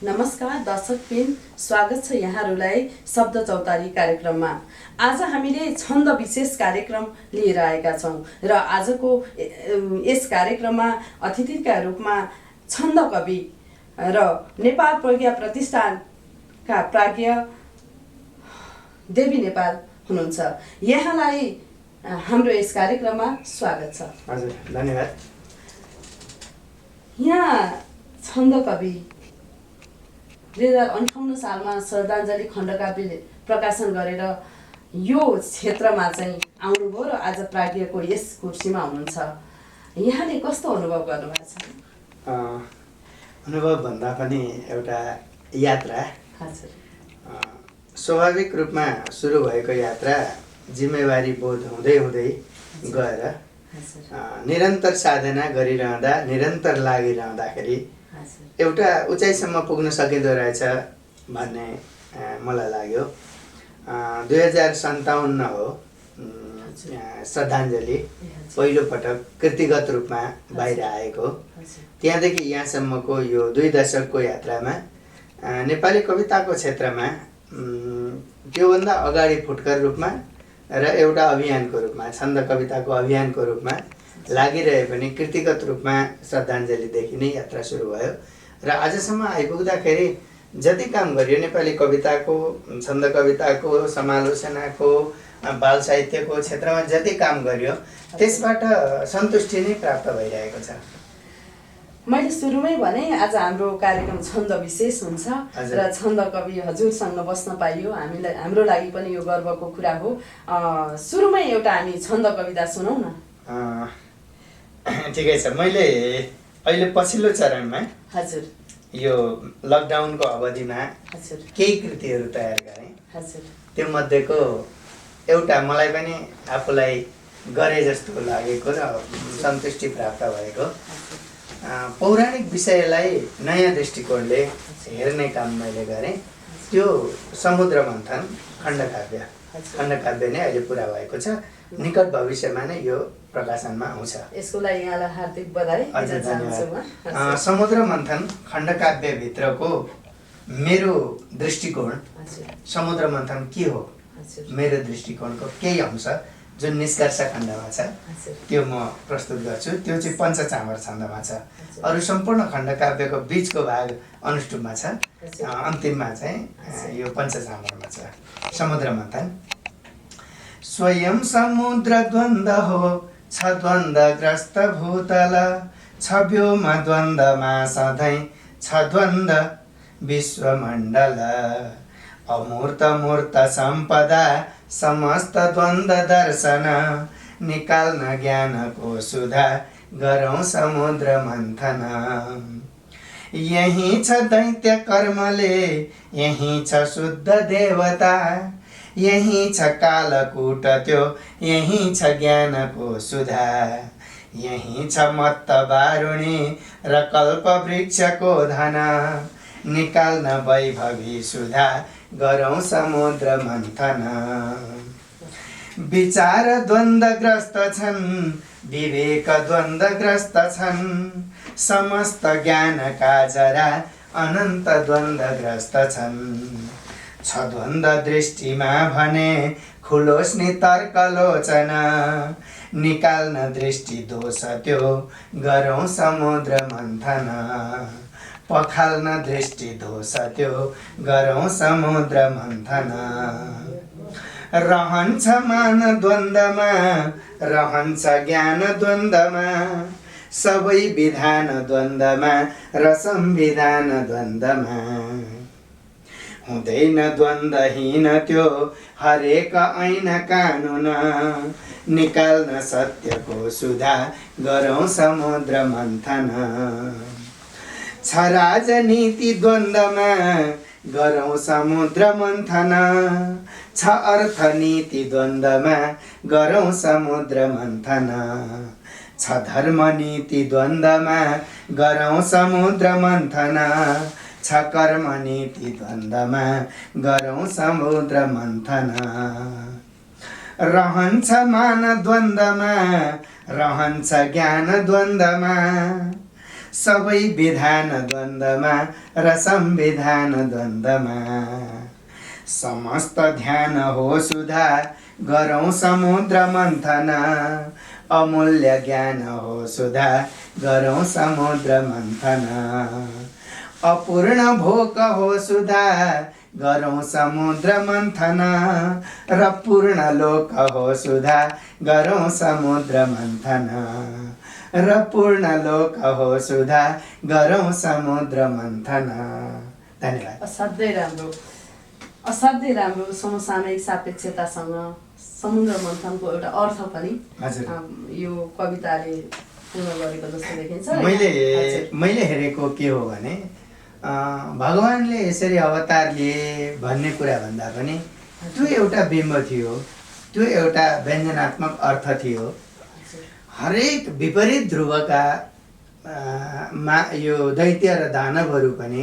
नमस्कार दर्शकबिन, स्वागत छ यहाँहरूलाई शब्द चौतारी कार्यक्रममा। आज हामीले छन्द विशेष कार्यक्रम लिएर आएका छौँ र आजको यस कार्यक्रममा अतिथिका रूपमा छन्द कवि र नेपाल प्रज्ञा प्रतिष्ठानका प्राज्ञ देवी नेपाल हुनुहुन्छ। यहाँलाई हाम्रो यस कार्यक्रममा स्वागत छ। हजुर, धन्यवाद। यहाँ छन्द कवि 2058 सालमा श्रद्धाञ्जली खण्डकाव्य प्रकाशन गरेर यो क्षेत्रमा चाहिँ आउनुभयो र आज प्राज्ञको यस कुर्सीमा हुनुहुन्छ। यहाँले कस्तो अनुभव गर्नुभएको छ? अनुभव भन्दा पनि एउटा यात्रा। हजुर। स्वाभाविक रूपमा सुरु भएको यात्रा जिम्मेवारी बोध हुँदै हुँदै गएर निरन्तर साधना गरिरहँदा, निरन्तर लागिरहँदाखेरि एउटा उचाइसम्म पुग्न सकिँदो रहेछ भन्ने मलाई लाग्यो। 2057 हो श्रद्धाञ्जली पहिलोपटक कृतिगत रूपमा बाहिर आएको। त्यहाँदेखि यहाँसम्मको यो 2 दशकको यात्रामा नेपाली कविताको क्षेत्रमा त्योभन्दा अगाडि फुटकर रूपमा र एउटा अभियानको रूपमा, छन्द कविताको अभियानको रूपमा लागिरहे पनि कृतिगत रूपमा श्रद्धाञ्जलीदेखि नै यात्रा सुरु भयो र आजसम्म आइपुग्दाखेरि जति काम गरियो नेपाली कविताको, छन्द कविताको, समालोचनाको, बाल साहित्यको क्षेत्रमा जति काम गरियो त्यसबाट सन्तुष्टि नै प्राप्त भइरहेको छ। मैले सुरुमै भने आज हाम्रो कार्यक्रम छन्द विशेष हुन्छ र छन्द कवि हजुरसँग बस्न पाइयो हाम्रो लागि पनि यो गर्वको कुरा हो। सुरुमै एउटा हामी छन्द कविता सुनौ न। ठिकै छ। मैले अहिले पछिल्लो चरणमा हजुर यो लकडाउनको अवधिमा हजुर केही कृतिहरू तयार गरेँ। हजुर। त्यो मध्येको एउटा मलाई पनि आफूलाई गरे जस्तो लागेको र सन्तुष्टि प्राप्त भएको पौराणिक विषयलाई नयाँ दृष्टिकोणले हेर्ने काम मैले गरेँ। त्यो समुद्र मन्थन खण्डकाव्य नै अहिले पुरा भएको छ। निकट भविष्यमा नै यो प्रकाशनमा आउँछ। यसको लागि यहाँलाई हार्दिक बधाई दिन चाहन्छु म। समुद्र मन्थन खण्डकाव्यभित्रको मेरो दृष्टिकोण, समुद्र मन्थन के हो, मेरो दृष्टिकोणको केही अंश जुन निष्कर्ष खण्डमा छ त्यो म प्रस्तुत गर्छु। त्यो चाहिँ पञ्चचामर छन्दमा छ। अरू सम्पूर्ण खण्डकाव्यको बीचको भाग अनुष्टुपमा छ, अन्तिममा चाहिँ यो पञ्चचामरमा छ। समुद्र मन्थन। स्वयं समुद्र द्वन्द्व हो, छ द्वन्द्वग्रस्त भूतल, छ व्योम द्वन्द्वमा सधैँ, छ द्वन्द्व विश्वमण्डल, अमूर्त मूर्त सम्पदा समस्त द्वन्द्व दर्शन, निकाल्न ज्ञानको सुधा गरौँ समुद्र मन्थन। यही छ दैत्य कर्मले, यही छ शुद्ध देवता, यही छ कालकूट त्यो, यही छ ज्ञानको सुधा, यही छ मत्त बारुणी र कल्प वृक्षको धन, निकाल्न वैभवी सुधा गरौँ समुद्र मन्थन। विचार द्वन्द्वग्रस्त छन्, विवेक द्वन्द्वग्रस्त छन्, समस्त ज्ञानका जरा अनन्त द्वन्द्वग्रस्त छन्। छ द्वन्द्व दृष्टिमा भने खुलोस् नि तर्कलोचना, निकाल्न दृष्टि दोष त्यो गरौँ समुद्र मन्थन। पखाल्न दृष्टि दोष त्यो गरौँ समुद्र मन्थन। रहन्छ मान द्वन्द्वमा, रहन्छ ज्ञान द्वन्द्वमा, सबै विधान द्वन्द्वमा र संविधान द्वन्द्वमा। हुँदैन द्वन्द्वहीन त्यो हरेक ऐन कानुन, निकाल्न सत्यको सुधा गरौँ समुद्र मन्थन। छ राजनीति द्वन्द्वमा गरौँ समुद्र मन्थन, छ अर्थनीति द्वन्द्वमा गरौँ समुद्र मन्थन, छ धर्मनीति द्वन्द्वमा गरौँ समुद्र मन्थन, छ कर्मनीति द्वन्द्वमा गरौँ समुद्र मन्थन। रहन्छ मान द्वन्द्वमा, रहन्छ ज्ञान द्वन्द्वमा, सबै विधान द्वन्द्वमा र संविधान द्वन्द्वमा। समस्त ध्यान हो सुधा गरौँ समुद्र मन्थन, अमूल्य ज्ञान हो सुधा गरौँ समुद्र मन्थन। अपूर्ण भोक हो सुधा गरौँ समुद्र मन्थन, र पूर्ण लोक हो सुधा गरौँ समुद्र मन्थन, र पूर्ण लोक हो सुधा गरौँ समुद्र मन्थन। धन्यवाद। असाध्यै राम्रो समसामयिक सापेक्षतासँग समुद्र मन्थनको एउटा अर्थ पनि यो कविताले पूर्ण गरेको जस्तो देखिन्छ। मैले हेरेको के हो भने भगवानले यसरी अवतार लिए भन्ने कुरा भन्दा पनि त्यो एउटा बिम्ब थियो, त्यो एउटा व्यञ्जनात्मक अर्थ थियो। हरेक विपरीत ध्रुवका यो दैत्य र दानवहरू पनि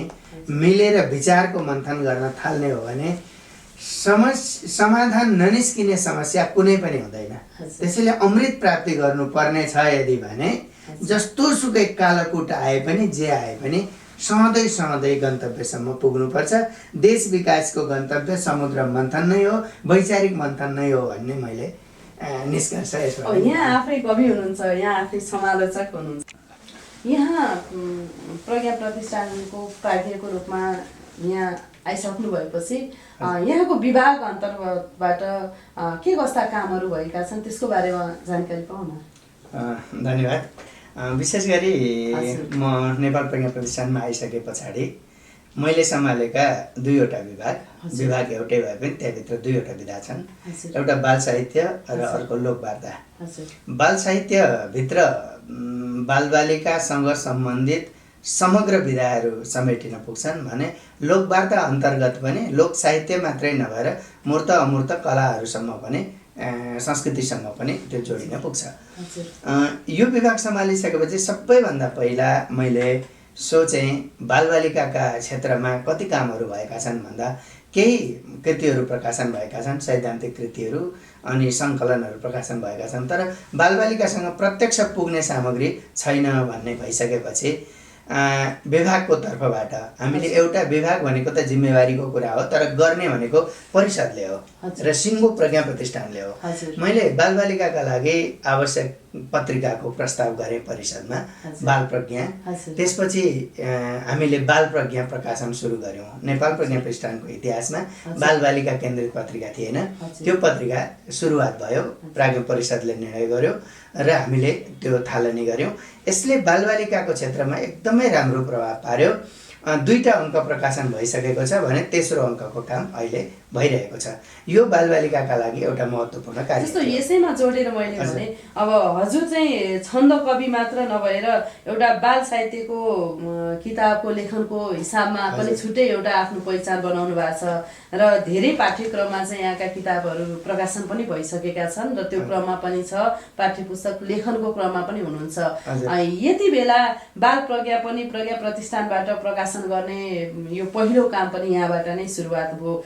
मिलेर विचारको मन्थन गर्न थाल्ने हो भने समाधान ननिस्किने समस्या कुनै पनि हुँदैन। त्यसैले अमृत प्राप्ति गर्नुपर्ने छ यदि भने जस्तो सुकै कालकुट आए पनि जे आए पनि सधैँ गन्तव्यसम्म पुग्नुपर्छ। देश विकासको गन्तव्य समुद्र मन्थन नै हो, वैचारिक मन्थन नै हो भन्ने मैले निष्कर्ष यसमा। यहाँ आफै कवि हुनुहुन्छ, यहाँ आफै समालोचक हुनुहुन्छ। यहाँ प्रज्ञा प्रतिष्ठानको प्राध्यापकको रूपमा यहाँ आइसक्नु भएपछि यहाँको विभाग अन्तर्गतबाट के कस्ता कामहरू भएका छन् त्यसको बारेमा जानकारी पाउँ न। धन्यवाद। विशेष गरी म नेपाल प्रज्ञा प्रतिष्ठानमा आइसके पछाडि मैले सम्हालेका दुईवटा विभाग एउटै भए पनि त्यहाँभित्र दुईवटा विधा छन्। एउटा बाल साहित्य र अर्को लोकवार्ता। बाल साहित्यभित्र बालबालिकासँग सम्बन्धित समग्र विधाहरू समेटिन पुग्छन् भने लोकवार्ता अन्तर्गत पनि लोक साहित्य मात्रै नभएर मूर्त अमूर्त कलाहरूसम्म पनि संस्कृतिसँग पनि त्यो जोडिन पुग्छ। यो विभाग सम्हालिसकेपछि सबैभन्दा पहिला मैले सोचेँ बालबालिकाका क्षेत्रमा कति कामहरू भएका छन् भन्दा केही कृतिहरू प्रकाशन भएका छन्, सैद्धान्तिक कृतिहरू अनि सङ्कलनहरू प्रकाशन भएका छन्, तर बालबालिकासँग प्रत्यक्ष पुग्ने सामग्री छैन भन्ने भइसकेपछि विभागको तर्फबाट हामीले एउटा विभाग भनेको त जिम्मेवारीको कुरा हो, तर गर्ने भनेको परिषदले हो र सिङ्गो प्रज्ञा प्रतिष्ठानले हो। मैले बालबालिकाका लागि आवश्यक पत्रिकाको प्रस्ताव गरेँ परिषदमा, बाल प्रज्ञा। त्यसपछि हामीले बाल प्रज्ञा प्रकाशन सुरु गऱ्यौँ। नेपाल प्रज्ञा प्रतिष्ठानको इतिहासमा बालबालिका केन्द्रित पत्रिका थिएन, त्यो पत्रिका सुरुवात भयो, प्राज्ञ परिषदले निर्णय गर्यो र हामीले त्यो थालनी गऱ्यौँ। यसले बालबालिकाको क्षेत्रमा एकदमै राम्रो प्रभाव पार्यो। दुईटा अङ्क प्रकाशन भइसकेको छ भने तेस्रो अङ्कको काम अहिले भइरहेको छ। यो बालबालिकाका लागि एउटा महत्त्वपूर्ण कार्य। जस्तो यसैमा जोडेर मैले भने अब हजुर चाहिँ छन्द कवि मात्र नभएर एउटा बाल साहित्यको किताबको लेखनको हिसाबमा पनि छुट्टै एउटा आफ्नो पहिचान बनाउनु भएको छ र धेरै पाठ्यक्रममा चाहिँ यहाँका किताबहरू प्रकाशन पनि भइसकेका छन् र त्यो क्रममा पनि छ, पाठ्यपुस्तक लेखनको क्रममा पनि हुनुहुन्छ। यति बेला बाल प्रज्ञा पनि प्रज्ञा प्रतिष्ठानबाट प्रकाशन गर्ने यो पहिलो काम पनि यहाँबाट नै सुरुवात भयो।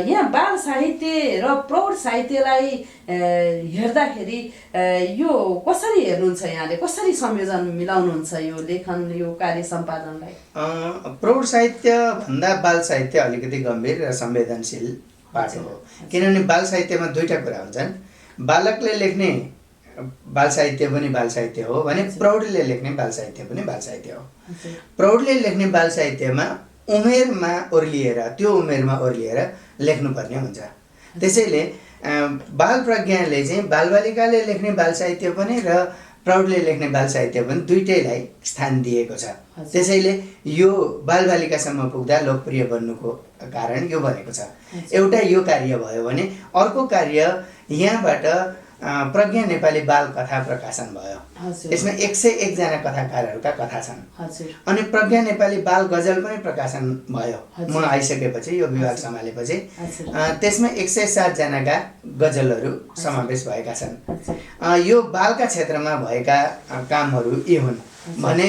यहाँ बाल साहित्य र प्रौढ साहित्यलाई हेर्दाखेरि यो कसरी हेर्नुहुन्छ, यहाँले कसरी संयोजन मिलाउनुहुन्छ यो लेखन, यो कार्य सम्पादनलाई? प्रौढ साहित्य भन्दा बाल साहित्य अलिकति गम्भीर र संवेदनशील पाठ हो, किनभने बाल साहित्यमा दुईटा कुरा हुन्छन्। बालकले लेख्ने बाल साहित्य पनि बाल साहित्य हो भने प्रौढले लेख्ने बाल साहित्य पनि बाल साहित्य हो। प्रौढले लेख्ने बाल साहित्यमा उमेरमा ओर्लिएर, त्यो उमेरमा ओर्लिएर लेख्नुपर्ने हुन्छ। त्यसैले बाल प्रज्ञाले चाहिँ बालबालिकाले लेख्ने बाल साहित्य पनि र प्रौढले लेख्ने बाल साहित्य पनि दुईटैलाई स्थान दिएको छ। त्यसैले यो बालबालिकासम्म पुग्दा लोकप्रिय बन्नुको कारण यो बनेको छ। एउटा यो कार्य भयो भने अर्को कार्य यहाँबाट प्रज्ञा नेपाली बाल कथा प्रकाशन भयो। यसमा 101 जना कथाकारहरूका कथा छन् अनि प्रज्ञा नेपाली बाल गजल पनि प्रकाशन भयो। म आइसकेपछि यो विभाग सम्हालेपछि त्यसमा 107 जनाका गजलहरू समावेश भएका छन्। यो बालका क्षेत्रमा भएका कामहरू यी हुन् भने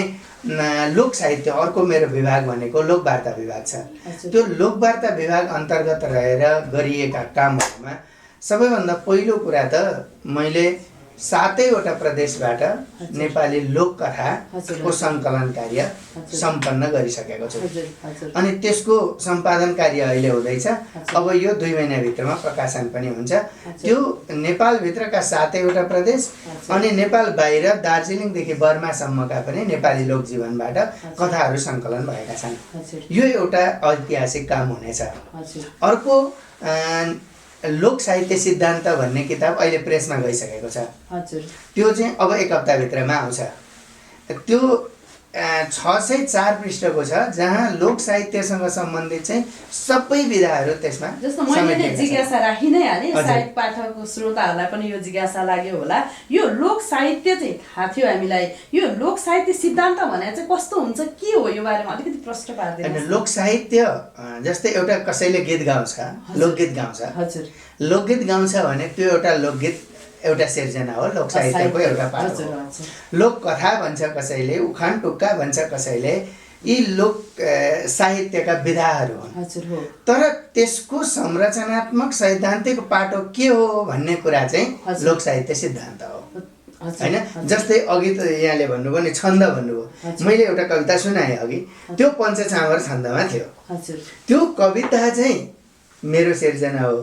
लोक साहित्य अर्को मेरो विभाग भनेको लोकवार्ता विभाग छ। त्यो लोकवार्ता विभाग अन्तर्गत रहेर गरिएका कामहरूमा सबैभन्दा पहिलो कुरा त मैले 7वटा प्रदेशबाट नेपाली लोककथाको सङ्कलन कार्य सम्पन्न गरिसकेको छु। अनि त्यसको सम्पादन कार्य अहिले हुँदैछ। अब यो 2 महिनाभित्रमा प्रकाशन पनि हुन्छ। त्यो नेपालभित्रका 7वटा प्रदेश अनि नेपाल बाहिर दार्जिलिङदेखि बर्मासम्मका पनि नेपाली लोकजीवनबाट कथाहरू सङ्कलन भएका छन्। यो एउटा ऐतिहासिक काम हुनेछ। अर्को लोक साहित्य सिद्धान्त भन्ने किताब अहिले प्रेसमा गइसकेको छ। त्यो चाहिँ अब 1 हप्ताभित्रमा आउँछ। त्यो 604 पृष्ठको छ, जहाँ लोक साहित्यसँग सम्बन्धित चाहिँ सबै विधाहरू त्यसमा जस्तो मैले जिज्ञासा राखि नै हालेँ, सायद पाठकको श्रोताहरूलाई पनि यो जिज्ञासा लाग्यो होला। यो लोक साहित्य चाहिँ थाहा थियो हामीलाई, यो लोक साहित्य सिद्धान्त भने चाहिँ कस्तो हुन्छ, के हो, यो बारेमा अलिकति प्रश्न पार्दिनुहोस्। लोक साहित्य जस्तै एउटा कसैले गीत गाउँछ, लोकगीत गाउँछ। हजुर, लोकगीत गाउँछ भने त्यो एउटा लोकगीत एउटा सिर्जना हो, लोक साहित्यको एउटा पाठ हो। लोक कथा भन्छ कसैले, उखान टुक्का भन्छ कसैले, यी लोक साहित्यका विधाहरू हुन्। तर त्यसको संरचनात्मक सैद्धान्तिक पाटो के हो भन्ने कुरा चाहिँ लोक साहित्य सिद्धान्त हो, हैन। जस्तै अघि त यहाँले भन्नुभयो नि, छन्द भन्नुभयो। मैले एउटा कविता सुनाएँ अघि, त्यो पञ्चचामर छन्दमा थियो। त्यो कविता चाहिँ मेरो सिर्जना हो,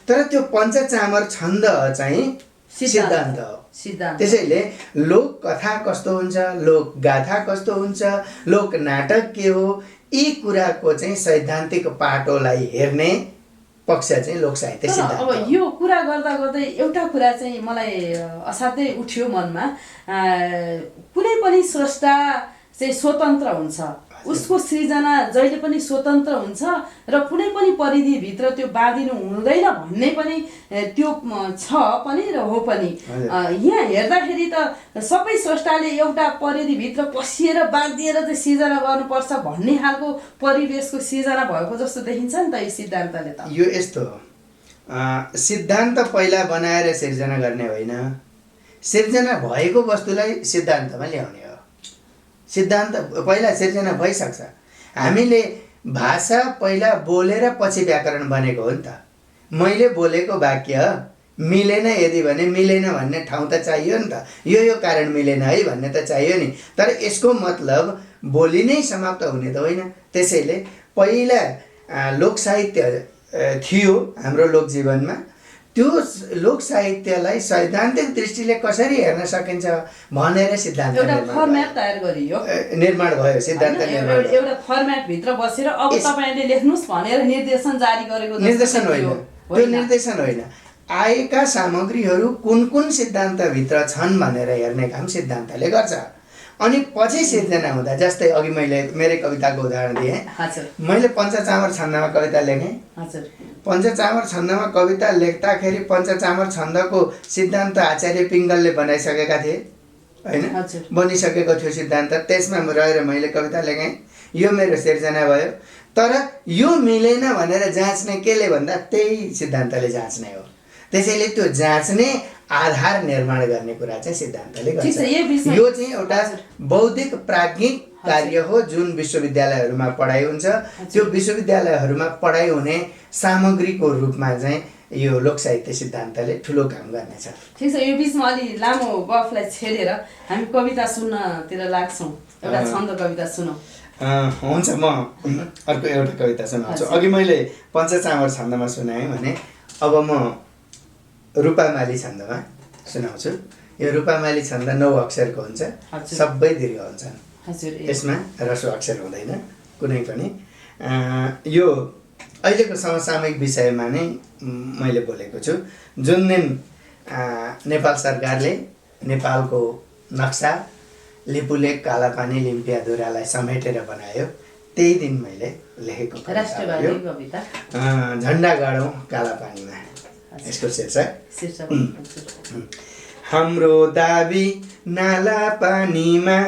तर त्यो पञ्चचामर छन्द चाहिँ सिद्धान्त हो। त्यसैले लोक कथा कस्तो हुन्छ, लोक गाथा कस्तो हुन्छ, लोक नाटक के हो, यी कुराको चाहिँ सैद्धान्तिक पाटोलाई हेर्ने पक्ष चाहिँ लोक साहित्य सिद्धान्त। अब यो कुरा गर्दा गर्दै एउटा कुरा चाहिँ मलाई असाध्यै उठ्यो मनमा। कुनै पनि स्रष्टा चाहिँ स्वतन्त्र हुन्छ, उसको सृजना जहिले पनि स्वतन्त्र हुन्छ र कुनै पनि परिधिभित्र त्यो बाँधिनु हुँदैन भन्ने पनि त्यो छ पनि र हो पनि। यहाँ हेर्दाखेरि त सबै स्रष्टाले एउटा परिधिभित्र पसिएर बाँधिएर चाहिँ सिर्जना गर्नुपर्छ भन्ने खालको परिवेशको सिर्जना भएको जस्तो देखिन्छ नि त यो सिद्धान्तले त। यो यस्तो हो, सिद्धान्त पहिला बनाएर सिर्जना गर्ने होइन, सिर्जना भएको वस्तुलाई सिद्धान्तमा ल्याउने हो। सिद्धान्त पहिला सिर्जना भइसक्छ। हामीले भाषा पहिला बोलेर पछि व्याकरण बनेको हो नि त। मैले बोलेको वाक्य मिलेन यदि भने मिलेन भन्ने ठाउँ त चाहियो नि त, यो कारण मिलेन है भन्ने त चाहियो नि। तर यसको मतलब बोली नै समाप्त हुने त होइन। त्यसैले पहिला लोक साहित्य थियो हाम्रो लोक जीवनमा। त्यो लोक साहित्यलाई सैद्धान्तिक दृष्टिले कसरी हेर्न सकिन्छ भनेर सिद्धान्त एउटा फर्म्याट तयार गरियो, निर्माण भयो। सिद्धान्त निर्माण एउटा फर्म्याट भित्र बसेर अब तपाईले लेख्नुस् भनेर निर्देशन जारी गरेको निर्देशन होइन, त्यो निर्देशन होइन। आएका सामग्रीहरू कुन कुन सिद्धान्तभित्र छन् भनेर हेर्ने काम सिद्धान्तले गर्छ। अनि पछि सिर्जना हुँदा, जस्तै अघि मैले मेरै कविताको उदाहरण दिएँ। मैले पञ्चचामर छन्दमा कविता लेखेँ। पञ्चचामर छन्दमा कविता लेख्दाखेरि पञ्चचामर छन्दको सिद्धान्त आचार्य पिङ्गलले बनाइसकेका थिए, होइन, बनिसकेको थियो सिद्धान्त। त्यसमा रहेर मैले कविता लेखेँ, यो मेरो सिर्जना भयो। तर यो मिलेन भनेर जाँच्ने केले भन्दा त्यही सिद्धान्तले जाँच्ने हो। त्यसैले त्यो जाँच्ने आधार निर्माण गर्ने कुरा चाहिँ सिद्धान्तले गर्छ। यो चाहिँ एउटा बौद्धिक प्राज्ञिक कार्य हो जुन विश्वविद्यालयहरूमा पढाइ हुन्छ। त्यो विश्वविद्यालयहरूमा पढाइ हुने सामग्रीको रूपमा चाहिँ यो लोक साहित्य सिद्धान्तले ठुलो काम गर्नेछ। ठिक छ, यो बिचमा अलि लामो गफलाई छेडेर हामी कविता सुन्नतिर लाग्छौँ। एउटा छन्द कविता सुनौँ। हुन्छ, म अर्को एउटा कविता सुनाउँछु। अघि मैले पञ्चचामर छन्दमा सुनाएँ भने अब म रूपामाली छन्दमा सुनाउँछु। यो रूपामाली छन्द 9 अक्षरको हुन्छ, सबै दीर्घ हुन्छन्। यसमा ह्रस्व अक्षर हुँदैन कुनै पनि। यो अहिलेको समसामयिक विषयमा नै मैले बोलेको छु। जुन दिन नेपाल सरकारले नेपालको नक्सा लिपुलेक, कालापानी, लिम्पियाधुरालाई समेटेर बनायो, त्यही दिन मैले लेखेको कविता झन्डा गाडौँ कालापानीमा। यसको शीर्षक हाम्रो दाबी नाला पानीमा,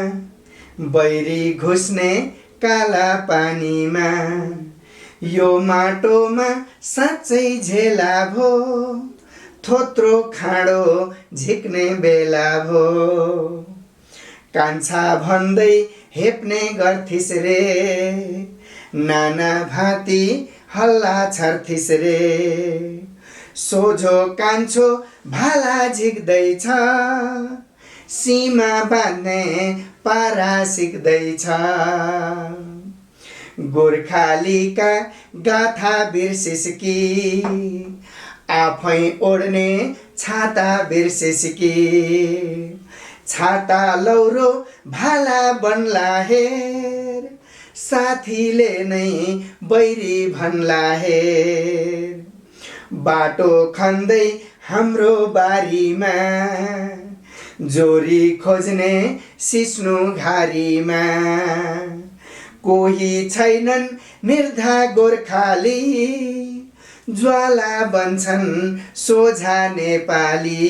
बैरी घुस्ने काला पानीमा, यो माटोमा साँच्चै झेला भो, थोत्रो खाँडो झिक्ने बेला भो, कान्छा भन्दै हेप्ने गर्थिस् रे, नाना भाती हल्ला छर्थिस् रे, सोझो कान्छो भाला झिक्दैछ, सीमा बाँध्ने पारा सिक्दैछ। गोर्खालीका गाथा बिर्सिस कि आफै ओढ्ने छाता बिर्सिस कि, छाता लौरो भाला बन्ला हेर, साथीले नै बैरी भन्ला हेर। बाटो खन्दै हाम्रो बारीमा, जोरी खोज्ने सिस्नु घारीमा। कोही छैनन् निर्धा गोर्खाली, ज्वाला बन्छन् सोझा नेपाली।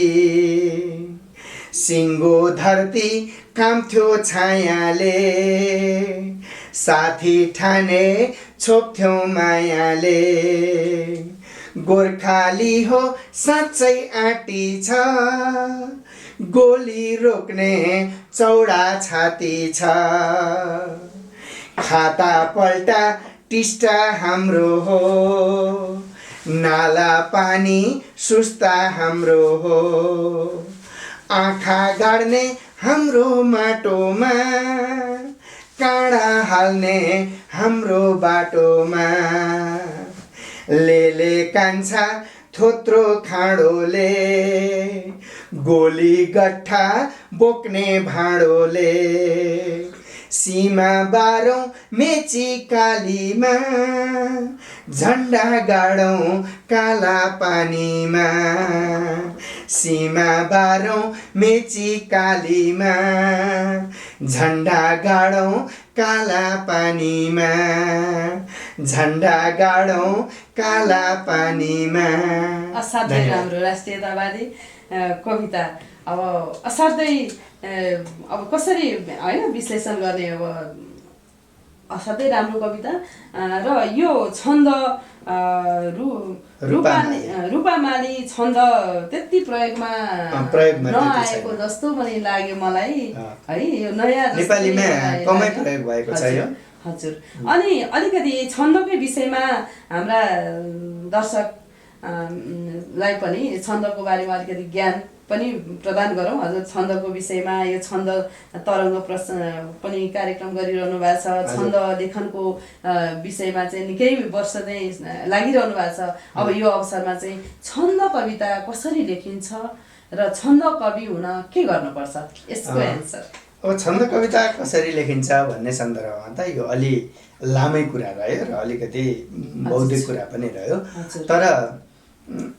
सिङ्गो धरती काम्थ्यो छायाले, साथी ठाने छोप्थ्यो मायाले। गोर्खाली हो साँच्चै आँटी छ, गोली रोक्ने चौडा छाती छ। खाता पल्टा टिस्टा हाम्रो हो, नाला पानी सुस्ता हाम्रो हो। आँखा गाड्ने हाम्रो माटोमा, काँडा हाल्ने हाम्रो बाटोमा। लेले कान्छा थोत्रो खाँडोले, गोली गट्ठा बोक्ने भाँडोले। सीमा बारौँ मेची कालीमा, झन्डा गाडौँ काला पानीमा। सीमा बारौँ मेची कालीमा, झन्डा गाडौँ काला पानीमा। झन्डा गाडौँ काला पानीमा। असाध्यै राम्रो राष्ट्रियतावादी कविता। अब असाध्यै अब कसरी होइन विश्लेषण गर्ने, अब असाध्यै राम्रो कविता। र यो छन्द रूपामाली छन्द त्यति प्रयोगमा नआएको जस्तो पनि लाग्यो मलाई है। यो नयाँ नेपालीमा कमै प्रयोग भएको छ यो। हजुर, अनि अलिकति छन्दकै विषयमा हाम्रा दर्शकलाई पनि छन्दको बारेमा अलिकति ज्ञान पनि प्रदान गरौँ। हजुर, छन्दको विषयमा यो छन्द तरङ्ग प्रश्न पनि कार्यक्रम गरिरहनु भएको छ। छन्द लेखनको विषयमा चाहिँ निकै वर्ष चाहिँ लागिरहनु भएको छ। अब यो अवसरमा चाहिँ छन्द कविता कसरी लेखिन्छ र छन्द कवि हुन के गर्नुपर्छ, यसको एन्सर। अब छन्द कविता कसरी लेखिन्छ भन्ने सन्दर्भमा त यो अलि लामै कुरा रह्यो र अलिकति बौद्धिक कुरा पनि रह्यो। तर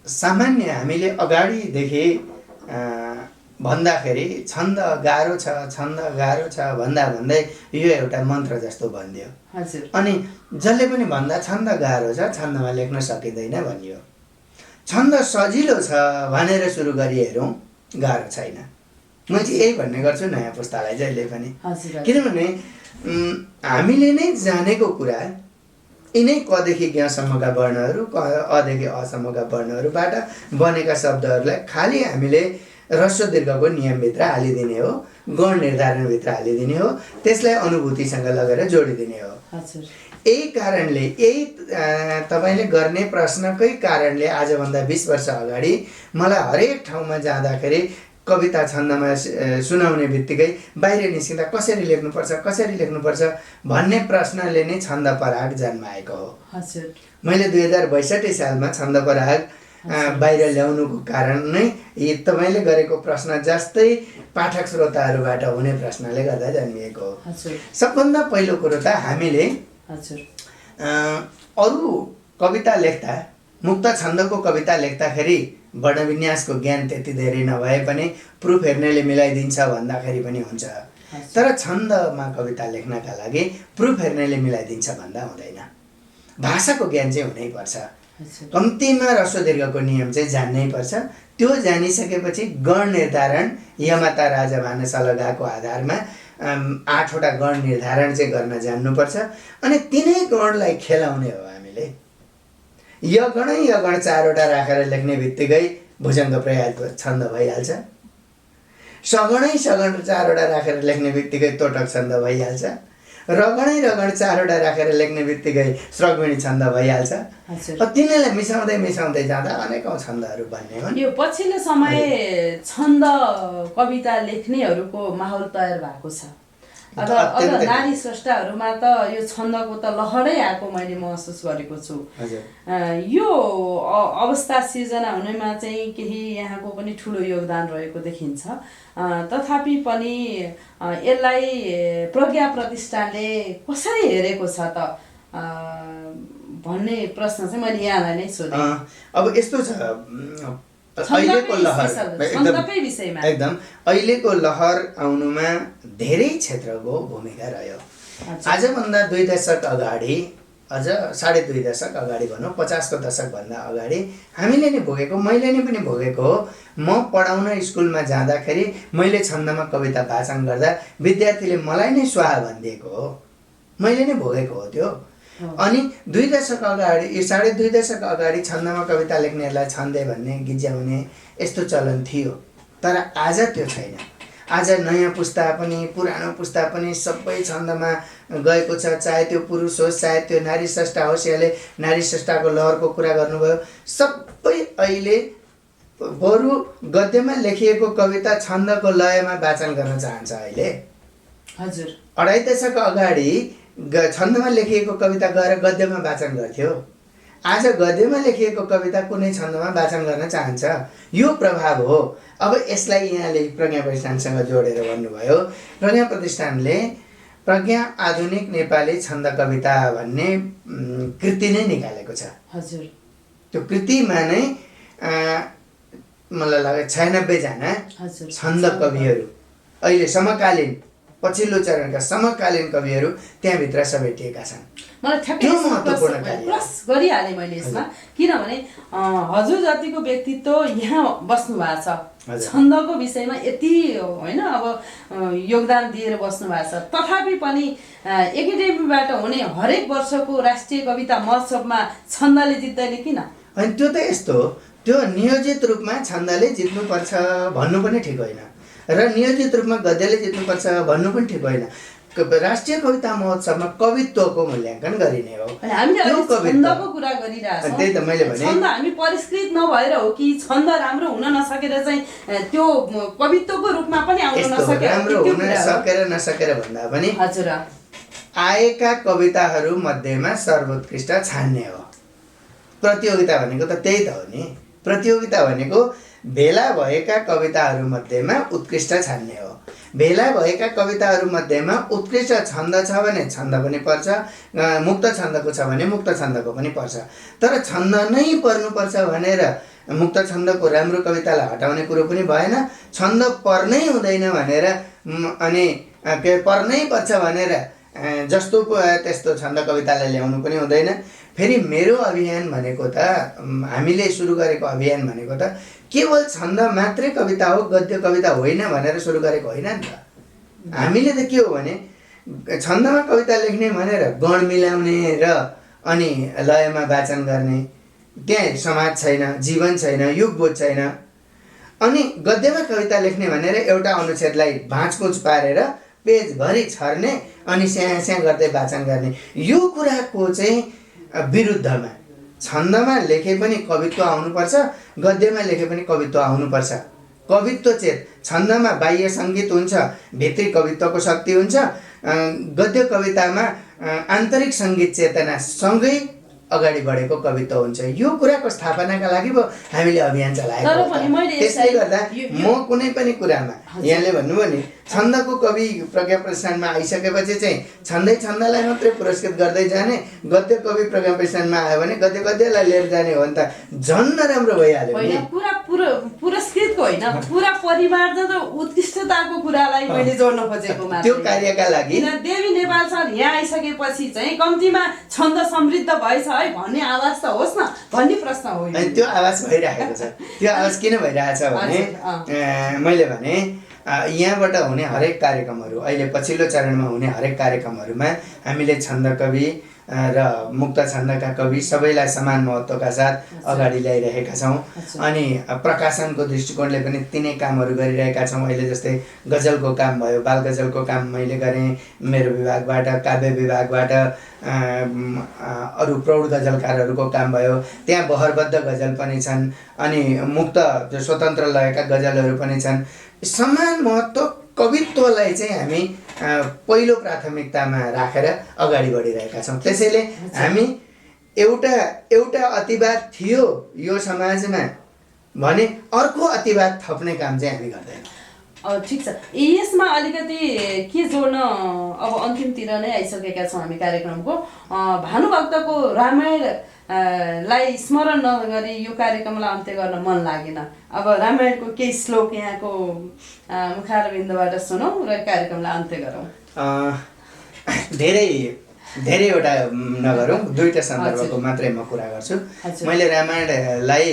सामान्य हामीले अगाडिदेखि भन्दाखेरि छन्द गाह्रो छ, छन्द गाह्रो छ भन्दा भन्दै यो एउटा मन्त्र जस्तो भनिदियो। अनि जसले पनि भन्दा छन्द गाह्रो छ, छन्दमा लेख्न सकिँदैन भनियो। छन्द सजिलो छ भनेर सुरु गरी हेरौँ, गाह्रो छैन। म चाहिँ यही भन्ने गर्छु नयाँ पुस्तालाई जहिले पनि। किनभने हामीले नै जानेको कुरा यिनै कदेखि ज्ञसम्मका वर्णहरू, अदेखि असम्मका वर्णहरूबाट बनेका शब्दहरूलाई खालि हामीले ह्रस्व दीर्घको नियमभित्र हालिदिने हो, गण निर्धारणभित्र हालिदिने हो, त्यसलाई अनुभूतिसँग लगेर जोडिदिने हो। यही कारणले, यही तपाईँले गर्ने प्रश्नकै कारणले आजभन्दा 20 वर्ष अगाडि मलाई हरेक ठाउँमा जाँदाखेरि कविता छन्दमा सुनाउने बित्तिकै बाहिर निस्किँदा कसरी लेख्नुपर्छ भन्ने प्रश्नले नै छन्द पराग जन्माएको हो। मैले 2062 सालमा छन्द पराग बाहिर ल्याउनुको कारण नै यी तपाईँले गरेको प्रश्न जस्तै पाठक श्रोताहरूबाट हुने प्रश्नले गर्दा जन्मिएको हो। सबभन्दा पहिलो कुरो त हामीले अरू कविता लेख्दा, मुक्त छन्दको कविता लेख्दाखेरि वर्णविन्यासको ज्ञान त्यति धेरै नभए पनि प्रुफ हेर्नेले मिलाइदिन्छ भन्दाखेरि पनि हुन्छ। तर छन्दमा कविता लेख्नका लागि प्रुफ हेर्नेले मिलाइदिन्छ भन्दा हुँदैन। भाषाको ज्ञान चाहिँ हुनैपर्छ। कम्तीमा ह्रस्व दीर्घको नियम चाहिँ जान्नै पर्छ। त्यो जानिसकेपछि गण निर्धारण यमता राजा भानुशालाको आधारमा 8 वटा गण निर्धारण चाहिँ गर्न जान्नुपर्छ। अनि तिनै गणलाई खेलाउने हो हामीले। यगणै यगण 4 वटा राखेर लेख्ने बित्तिकै भुजङ्ग प्रयाग छन्द भइहाल्छ। सगणै सगण 4 वटा राखेर लेख्ने बित्तिकै तोटक छन्द भइहाल्छ। रगडै रगड 4वटा राखेर लेख्ने बित्तिकै श्रगमिणी छन्द भइहाल्छ। तिनीलाई मिसाउँदै जाँदा अनेकौँ छन्दहरू बन्ने हुन्। यो पछिल्लो समय छन्द कविता लेख्नेहरूको माहौल तयार भएको छ। अझ नारी स्रष्टाहरूमा त यो छन्दको त लहरै आएको मैले महसुस गरेको छु। यो अवस्था सिर्जना हुनेमा चाहिँ केही यहाँको पनि ठुलो योगदान रहेको देखिन्छ। तथापि पनि यसलाई प्रज्ञा प्रतिष्ठानले कसरी हेरेको छ त भन्ने प्रश्न चाहिँ मैले यहाँलाई नै सोधेँ। अब यस्तो छ, अहिलेको लहर एकदम अहिलेको लहर आउनुमा धेरै क्षेत्रको भूमिका रह्यो। आजभन्दा 2 दशक अगाडि, अझ 2.5 दशक अगाडि भनौँ, 50 को दशकभन्दा अगाडि हामीले नै भोगेको, मैले नै पनि भोगेको हो। म पढाउन स्कुलमा जाँदाखेरि मैले छन्दमा कविता वाचन गर्दा विद्यार्थीले मलाई नै स्वाहा भनिदिएको हो, मैले नै भोगेको हो त्यो। अनि 2 दशक अगाडि, 2.5 दशक अगाडि छन्दमा कविता लेख्नेहरूलाई छन्दे भन्ने, गिज्याउने यस्तो चलन थियो। तर आज त्यो छैन। आज नयाँ पुस्ता पनि पुरानो पुस्ता पनि सबै छन्दमा गएको छ। चाहे त्यो पुरुष होस्, चाहे त्यो नारी स्रष्टा होस्। यसले नारी स्रष्टाको लहरको कुरा गर्नुभयो। सबै अहिले बरु गद्यमा लेखिएको कविता छन्दको लयमा वाचन गर्न चाहन्छ। अहिले 2.5 दशक अगाडि छन्दमा लेखिएको कविता गएर गद्यमा वाचन गर्थ्यो। आज गद्यमा लेखिएको कविता कुनै छन्दमा वाचन गर्न चाहन्छ। यो प्रभाव हो। अब यसलाई यहाँले प्रज्ञा प्रतिष्ठानसँग जोडेर भन्नुभयो। प्रज्ञा प्रतिष्ठानले प्रज्ञा आधुनिक नेपाली छन्द कविता भन्ने कृति नै निकालेको छ। त्यो कृतिमा नै मलाई लाग्छ 96 जना छन्द कविहरू, अहिले समकालीन पछिल्लो चरणका समकालीन कविहरू त्यहाँभित्र समेटिएका छन्। मलाई ठ्याक्कै प्लस गरिहालेँ मैले यसमा, किनभने हजुर जतिको व्यक्तित्व यहाँ बस्नु भएको छ, छन्दको विषयमा यति होइन अब योगदान दिएर बस्नु भएको छ। तथापि पनि एकाडेमीबाट हुने हरेक वर्षको राष्ट्रिय कविता महोत्सवमा छन्दले जित्दैन किन? अनि त्यो त यस्तो हो, त्यो नियोजित रूपमा छन्दले जित्नुपर्छ भन्नु पनि ठिक होइन, र नियोजित रूपमा गद्यले जित्नुपर्छ भन्नु पनि ठिक होइन। राष्ट्रिय कविता महोत्सवमा कवित्वको मूल्याङ्कन गरिने हो। छन्दको कुरा गरिरहेछौँ, त्यही त मैले भने छन्द हामी परिष्कृत नभएर हो कि छन्द राम्रो हुन नसकेर चाहिँ त्यो कवित्वको रूपमा पनि आउन नसकेर, राम्रो हुन सकेर नसकेर भन्दा पनि हजुर आएका कविताहरू मध्येमा सर्वोत्कृष्ट छान्ने हो। प्रतियोगिता भनेको त त्यही त हो नि। प्रतियोगिता भनेको भेला भएका कविताहरू मध्येमा उत्कृष्ट छान्ने हो। भेला भएका कविताहरू मध्येमा उत्कृष्ट छन्द छ भने छन्द पनि पर्छ, मुक्त छन्दको छ भने मुक्त छन्दको पनि पर्छ। तर छन्द नै पर्नुपर्छ भनेर मुक्त छन्दको राम्रो कवितालाई हटाउने कुरो पनि भएन। छन्द पर्नै हुँदैन भनेर अनि पर्नै पर्छ भनेर जस्तो त्यस्तो छन्द कवितालाई ल्याउनु पनि हुँदैन। फेरि मेरो अभियान भनेको त, हामीले सुरु गरेको अभियान भनेको त केवल छन्द मात्रै कविता हो, गद्य कविता होइन भनेर सुरु गरेको होइन नि त। हामीले त के हो भने छन्दमा कविता लेख्ने भनेर गण मिलाउने र अनि लयमा वाचन गर्ने, त्यहाँ समाज छैन, जीवन छैन, युगबोध छैन। अनि गद्यमा कविता लेख्ने भनेर एउटा अनुच्छेदलाई भाँचकुच पारेर पेजभरि छर्ने अनि स्याहाँ स्याहाँ गर्दै वाचन गर्ने, यो कुराको चाहिँ विरुद्धमा छन्दमा लेखे पनि कवित्व आउनुपर्छ, गद्यमा लेखे पनि कवित्व आउनुपर्छ। कवित्व चेत छन्दमा बाह्य सङ्गीत हुन्छ, भित्री कवित्वको शक्ति हुन्छ। गद्य कवितामा आन्तरिक सङ्गीत चेतना सँगै अगाडि बढेको कवित्व हुन्छ। यो कुराको स्थापनाका लागि पो हामीले अभियान चलाएको हो। त्यसले गर्दा म कुनै पनि कुरामा, यहाँले भन्नुभयो नि छन्दको कवि प्रज्ञा प्रतिष्ठानमा आइसकेपछि चाहिँ छन्दलाई मात्रै पुरस्कृत गर्दै जाने, गद्य कवि प्रज्ञा प्रतिष्ठानमा आयो भने गद्यलाई लिएर जाने हो भने त झन् राम्रो भइहाल्यो नि। पुरस्कृतको होइन, पुरा परिवार त उत्कृष्टताको कुरालाई मैले जोड्न खोजेको मात्र। त्यो कार्यका लागि देवी नेपाल सर यहाँ आइसकेपछि चाहिँ कम्तीमा छन्द समृद्ध भएछ है भन्ने आवाज त होस् न भन्ने प्रश्न हो। त्यो आवाज भइरहेको छ। त्यो आवाज किन भइरहेछ भने मैले भने यहाँबाट हुने हरेक कार्यक्रमहरू, अहिले पछिल्लो चरणमा हुने हरेक कार्यक्रमहरूमा हामीले छन्द कवि र मुक्त छन्दका कवि सबैलाई समान महत्त्वका साथ अगाडि ल्याइरहेका छौँ। अनि प्रकाशनको दृष्टिकोणले पनि तिनै कामहरू गरिरहेका छौँ। अहिले जस्तै गजलको काम भयो, बाल गजलको काम मैले गरेँ मेरो विभागबाट, काव्य विभागबाट अरू प्रौढ गजलकारहरूको काम भयो। त्यहाँ बहरबद्ध गजल पनि छन् अनि मुक्त जो स्वतन्त्र लयका गजलहरू पनि छन्। समान महत्त्व कवित्वलाई चाहिँ हामी पहिलो प्राथमिकतामा राखेर अगाडि बढिरहेका छौँ। त्यसैले हामी एउटा अतिवाद थियो यो समाजमा भने अर्को अतिवाद थप्ने काम चाहिँ हामी गर्दैनौँ। ठिक छ, यसमा अलिकति के जोड्न अब अन्तिमतिर नै आइसकेका छौँ हामी कार्यक्रमको। भानुभक्तको रामायण लाई स्मरण नगरी यो कार्यक्रमलाई अन्त्य गर्न मन लागेन। अब रामायणको केही श्लोक यहाँको मुखारविन्दबाट सुनौँ र कार्यक्रमलाई अन्त्य गरौँ। धेरैवटा नगरौँ, दुईवटा सन्दर्भको मात्रै म कुरा गर्छु। मैले रामायणलाई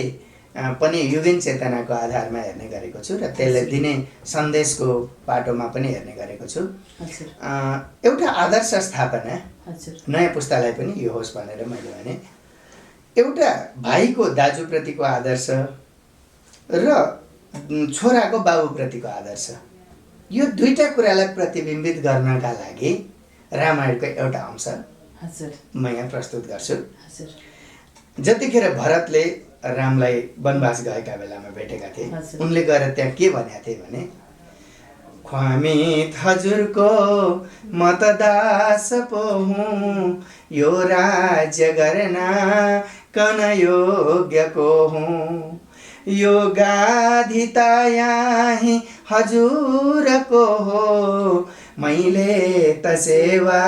पनि युगीन चेतनाको आधारमा हेर्ने गरेको छु र त्यसले दिने सन्देशको बाटोमा पनि हेर्ने गरेको छु। एउटा आदर्श स्थापना नयाँ पुस्तालाई पनि यो होस् भनेर मैले भने। एउटा भाइको दाजुप्रतिको आदर्श र छोराको बाबुप्रतिको आदर्श, यो दुईटा कुरालाई प्रतिबिम्बित गर्नका लागि रामायणको एउटा अंश म यहाँ प्रस्तुत गर्छु। जतिखेर भरतले रामलाई वनवास गएका बेलामा भेटेका थिए, उनले गएर त्यहाँ के भनेका थिए भने, ख्वामी हजुरको मतदास पो हुँ, यो राज्य गर्न कन योग्य को हुँ, यो गाधी त यहीँ हजुरको हो, मैले त सेवा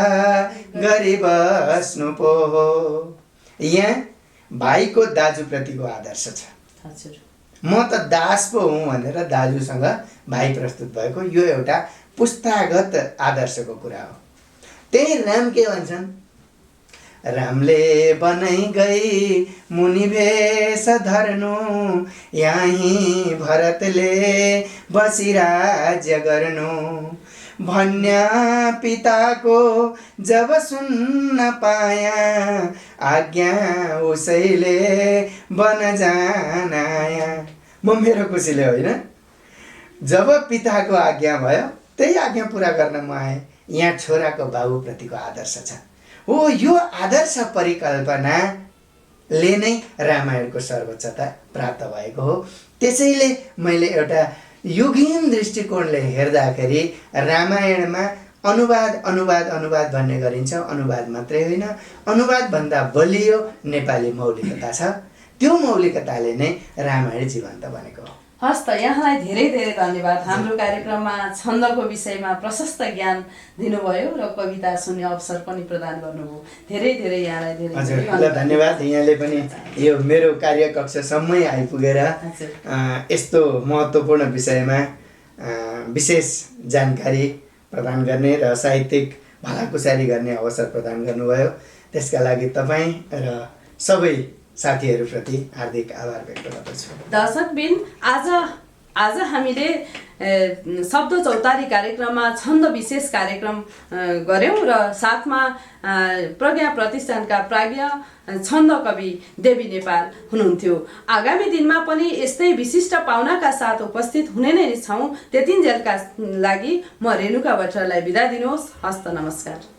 गरिबस्नु पो हो। यहाँ भाइको दाजुप्रतिको आदर्श छ। म त दास पो हुँ भनेर दाजुसँग भाइ प्रस्तुत भएको, यो एउटा पुस्तागत आदर्शको कुरा हो। त्यही राम के भन्छन्, रामले बनाइ गई मुनि भेष धर्नु, यहीँ भरतले बसी राज्य गर्नु, भन्या पिताको जब सुन्न पाया, आज्ञा उसैले बन जान आया। म मेरो खुसीले होइन, जब पिताको आज्ञा भयो त्यही आज्ञा पुरा गर्न म आएँ। यहाँ छोराको बाबुप्रतिको आदर्श छ। हो, यो आदर्श परिकल्पनाले नै रामायणको सर्वोच्चता प्राप्त भएको हो। त्यसैले मैले एउटा युगीन दृष्टिकोणले हेर्दाखेरि रामायणमा अनुवाद भन्ने गरिन्छ। अनुवाद मात्रै होइन, अनुवादभन्दा बलियो नेपाली मौलिकता छ। त्यो मौलिकताले नै रामायण जीवन्त बनेको हो। हस् त, यहाँलाई धेरै धेरै धन्यवाद। हाम्रो कार्यक्रममा छन्दको विषयमा प्रशस्त ज्ञान दिनुभयो र कविता सुन्ने अवसर पनि प्रदान गर्नुभयो। धेरै धेरै यहाँलाई धेरै धन्यवाद। यहाँले पनि यो मेरो कार्यकक्षासम्मै आइपुगेर यस्तो महत्त्वपूर्ण विषयमा विशेष जानकारी प्रदान गर्ने र साहित्यिक भलाकुसारी गर्ने अवसर प्रदान गर्नुभयो। त्यसका लागि तपाईँ र सबै साथीहरूप्रति हार्दिक आभार व्यक्त गर्दछु। दर्शकबिन, आज हामीले शब्द चौतारी कार्यक्रममा छन्द विशेष कार्यक्रम गऱ्यौँ र साथमा प्रज्ञा प्रतिष्ठानका प्राज्ञ छन्द कवि देवी नेपाल हुनुहुन्थ्यो। आगामी दिनमा पनि यस्तै विशिष्ट पाहुनाका साथ उपस्थित हुने नै छौँ। त्यतिन्जेलका लागि म रेणुका भट्टराईलाई बिदा दिनुहोस्। हस्त, नमस्कार।